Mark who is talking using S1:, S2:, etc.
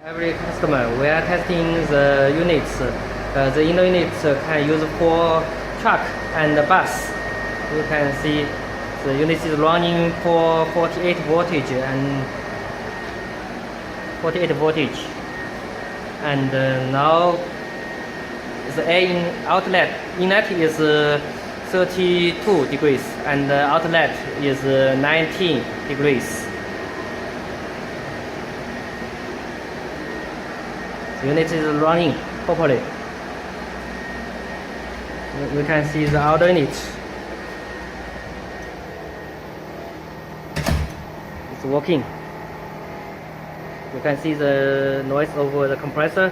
S1: Every customer, we are testing the units. The inner units can use for truck and bus. You can see the unit is running for 48 voltage and 48 voltage. And now the air outlet inlet is 32 degrees and outlet is 19 degrees. The unit is running properly. We can see the outer unit. It's working. You can see the noise of the compressor.